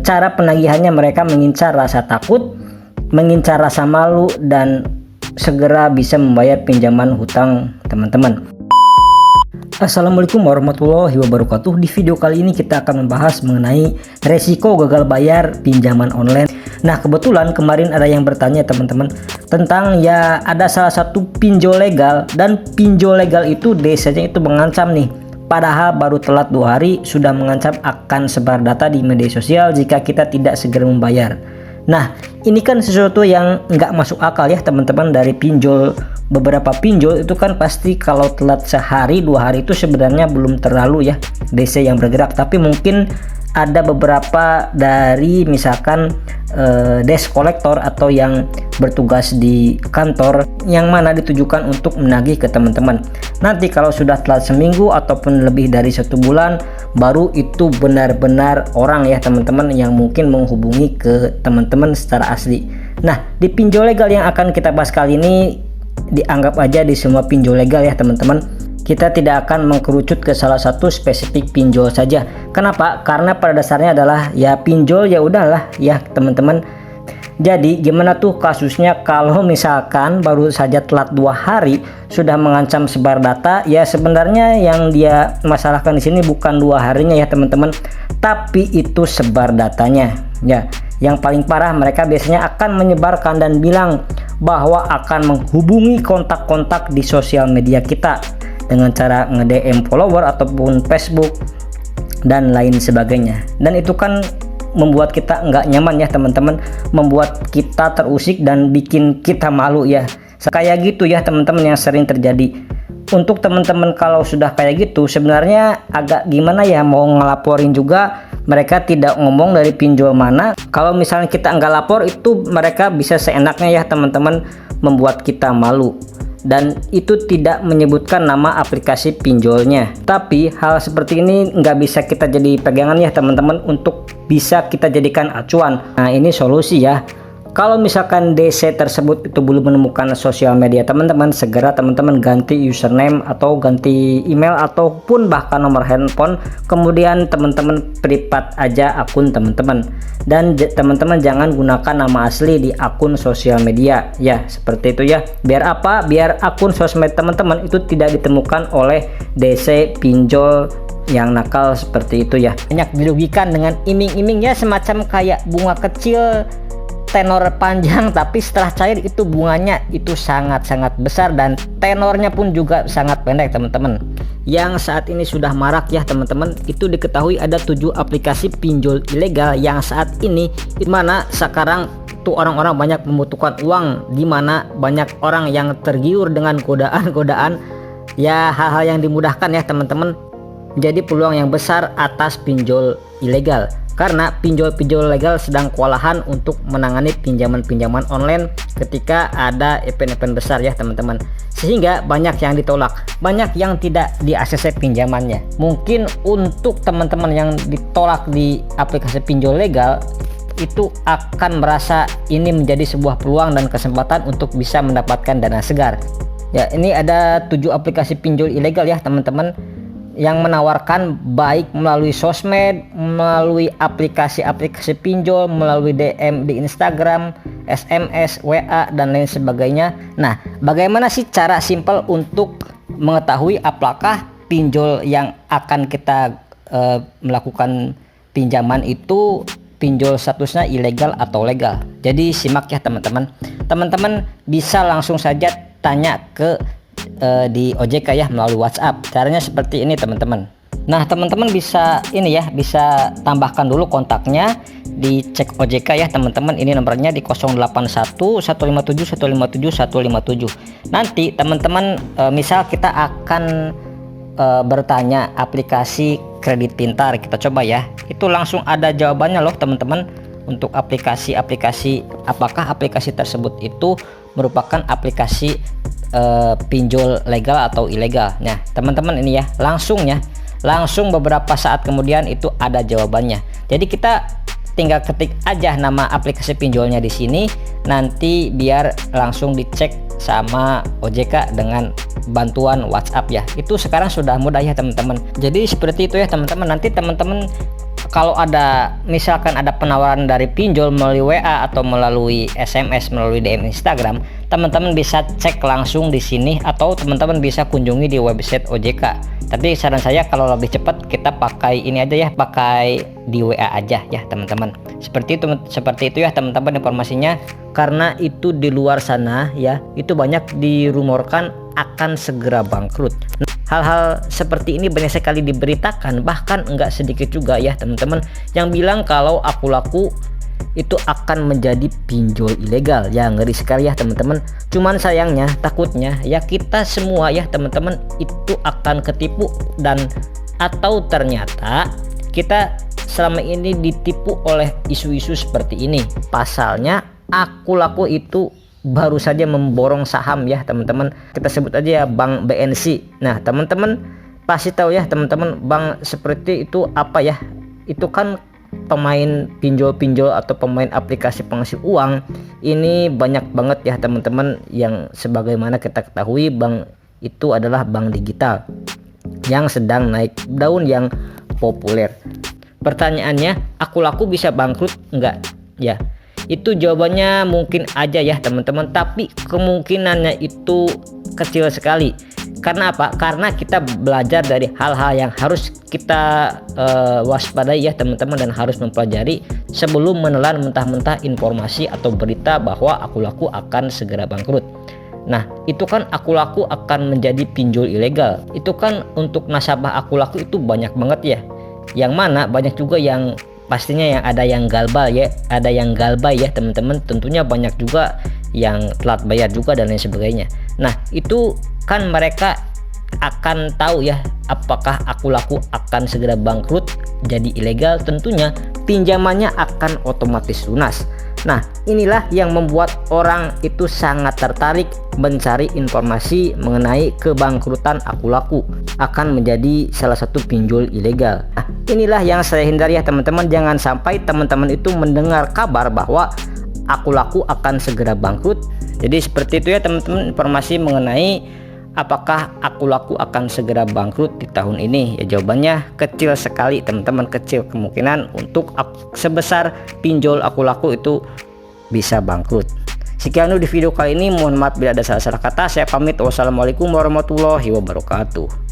Cara penagihannya mereka mengincar rasa takut, mengincar rasa malu, dan segera bisa membayar pinjaman hutang teman-teman. Assalamualaikum warahmatullahi wabarakatuh. Di video kali ini kita akan membahas mengenai resiko gagal bayar pinjaman online. Nah, kebetulan kemarin ada yang bertanya teman-teman tentang ya ada salah satu pinjol legal, dan pinjol legal itu DC-nya itu mengancam nih, padahal baru telat 2 hari sudah mengancam akan sebar data di media sosial jika kita tidak segera membayar. Nah, ini kan sesuatu yang nggak masuk akal ya teman-teman dari pinjol. Beberapa pinjol itu kan pasti kalau telat sehari 2 hari itu sebenarnya belum terlalu ya DC yang bergerak, tapi mungkin ada beberapa dari misalkan desk kolektor atau yang bertugas di kantor yang mana ditujukan untuk menagih ke teman-teman. Nanti kalau sudah telat seminggu ataupun lebih dari 1 bulan, baru itu benar-benar orang ya teman-teman yang mungkin menghubungi ke teman-teman secara asli. Nah, di pinjol legal yang akan kita bahas kali ini, dianggap aja di semua pinjol legal ya teman-teman. Kita tidak akan mengkerucut ke salah satu spesifik pinjol saja. Kenapa? Karena pada dasarnya adalah ya pinjol ya udahlah ya teman-teman. Jadi gimana tuh kasusnya kalau misalkan baru saja telat 2 hari sudah mengancam sebar data? Ya sebenarnya yang dia masalahkan di sini bukan 2 harinya ya teman-teman, tapi itu sebar datanya. Ya, yang paling parah mereka biasanya akan menyebarkan dan bilang bahwa akan menghubungi kontak-kontak di sosial media kita dengan cara nge-DM follower ataupun Facebook dan lain sebagainya. Dan itu kan membuat kita nggak nyaman ya teman-teman, membuat kita terusik dan bikin kita malu ya. Kayak gitu ya teman-teman yang sering terjadi. Untuk teman-teman kalau sudah kayak gitu sebenarnya agak gimana ya mau ngelaporin juga, mereka tidak ngomong dari pinjol mana. Kalau misalnya kita nggak lapor itu mereka bisa seenaknya ya teman-teman membuat kita malu. Dan itu tidak menyebutkan nama aplikasi pinjolnya. Tapi hal seperti ini nggak bisa kita jadi pegangan ya teman-teman untuk bisa kita jadikan acuan. Nah, ini solusi ya. Kalau misalkan DC tersebut itu belum menemukan sosial media teman-teman, segera teman-teman ganti username atau ganti email ataupun bahkan nomor handphone, kemudian teman-teman privat aja akun teman-teman. Dan teman-teman jangan gunakan nama asli di akun sosial media ya, seperti itu ya. Biar apa? Biar akun sosmed teman-teman itu tidak ditemukan oleh DC pinjol yang nakal seperti itu ya. Banyak dirugikan dengan iming-iming ya, semacam kayak bunga kecil tenor panjang, tapi setelah cair itu bunganya itu sangat-sangat besar dan tenornya pun juga sangat pendek teman-teman. Yang saat ini sudah marak ya teman-teman, itu diketahui ada 7 aplikasi pinjol ilegal yang saat ini dimana sekarang tuh orang-orang banyak membutuhkan uang, dimana banyak orang yang tergiur dengan godaan-godaan ya, hal-hal yang dimudahkan ya teman-teman. Jadi peluang yang besar atas pinjol ilegal, karena pinjol-pinjol legal sedang kewalahan untuk menangani pinjaman-pinjaman online ketika ada event-event besar ya teman-teman, sehingga banyak yang ditolak, banyak yang tidak di ACC pinjamannya. Mungkin untuk teman-teman yang ditolak di aplikasi pinjol legal itu akan merasa ini menjadi sebuah peluang dan kesempatan untuk bisa mendapatkan dana segar ya. Ini ada 7 aplikasi pinjol ilegal ya teman-teman, yang menawarkan baik melalui sosmed, melalui aplikasi-aplikasi pinjol, melalui DM di Instagram, SMS, WA, dan lain sebagainya. Nah, bagaimana sih cara simpel untuk mengetahui apakah pinjol yang akan kita melakukan pinjaman itu pinjol statusnya ilegal atau legal? Jadi simak ya teman-teman. Teman-teman bisa langsung saja tanya ke di OJK ya melalui WhatsApp. Caranya seperti ini teman-teman. Nah, teman-teman bisa ini ya, bisa tambahkan dulu kontaknya, dicek OJK ya teman-teman. Ini nomornya di 081 157 157 157. Nanti teman-teman misal kita akan bertanya aplikasi kredit pintar, kita coba ya. Itu langsung ada jawabannya loh teman-teman. Untuk aplikasi-aplikasi, apakah aplikasi tersebut itu merupakan aplikasi pinjol legal atau ilegal. Nah teman-teman ini ya, langsung beberapa saat kemudian itu ada jawabannya. Jadi kita tinggal ketik aja nama aplikasi pinjolnya di sini, nanti biar langsung dicek sama OJK dengan bantuan WhatsApp ya. Itu sekarang sudah mudah ya teman-teman. Jadi seperti itu ya teman-teman. Nanti teman-teman kalau ada misalkan ada penawaran dari pinjol melalui WA atau melalui SMS, melalui DM Instagram, teman-teman bisa cek langsung di sini atau teman-teman bisa kunjungi di website OJK. Tapi saran saya kalau lebih cepat kita pakai ini aja ya, pakai di WA aja ya teman-teman. Seperti itu ya teman-teman informasinya, karena itu di luar sana ya itu banyak dirumorkan akan segera bangkrut. Hal-hal seperti ini banyak sekali diberitakan, bahkan enggak sedikit juga ya teman-teman yang bilang kalau Akulaku itu akan menjadi pinjol ilegal. Ya ngeri sekali ya teman-teman. Cuman sayangnya takutnya ya kita semua ya teman-teman itu akan ketipu, dan atau ternyata kita selama ini ditipu oleh isu-isu seperti ini. Pasalnya Akulaku itu baru saja memborong saham ya teman-teman, kita sebut aja ya bank BNC. Nah teman-teman pasti tahu ya teman-teman, bank seperti itu apa ya, itu kan pemain pinjol-pinjol atau pemain aplikasi penghasil uang. Ini banyak banget ya teman-teman, yang sebagaimana kita ketahui bank itu adalah bank digital yang sedang naik daun, yang populer. Pertanyaannya, Akulaku bisa bangkrut enggak ya? Itu jawabannya mungkin aja ya teman-teman, tapi kemungkinannya itu kecil sekali. Karena apa? Karena kita belajar dari hal-hal yang harus kita waspadai ya teman-teman, dan harus mempelajari sebelum menelan mentah-mentah informasi atau berita bahwa Akulaku akan segera bangkrut. Nah itu kan Akulaku akan menjadi pinjol ilegal, itu kan untuk nasabah Akulaku itu banyak banget ya, yang mana banyak juga yang pastinya yang ada yang galbal ya, ada yang galbay ya teman-teman, tentunya banyak juga yang telat bayar juga dan lain sebagainya. Nah itu kan mereka akan tahu ya apakah Akulaku akan segera bangkrut jadi ilegal, tentunya pinjamannya akan otomatis lunas. Nah inilah yang membuat orang itu sangat tertarik mencari informasi mengenai kebangkrutan Akulaku akan menjadi salah satu pinjol ilegal. Nah inilah yang saya hindari ya teman-teman, jangan sampai teman-teman itu mendengar kabar bahwa Akulaku akan segera bangkrut. Jadi seperti itu ya teman-teman informasi mengenai apakah Akulaku akan segera bangkrut di tahun ini. Ya jawabannya kecil sekali teman-teman, kecil kemungkinan untuk sebesar pinjol Akulaku itu bisa bangkrut. Sekian dulu di video kali ini, mohon maaf bila ada salah-salah kata. Saya pamit, wassalamualaikum warahmatullahi wabarakatuh.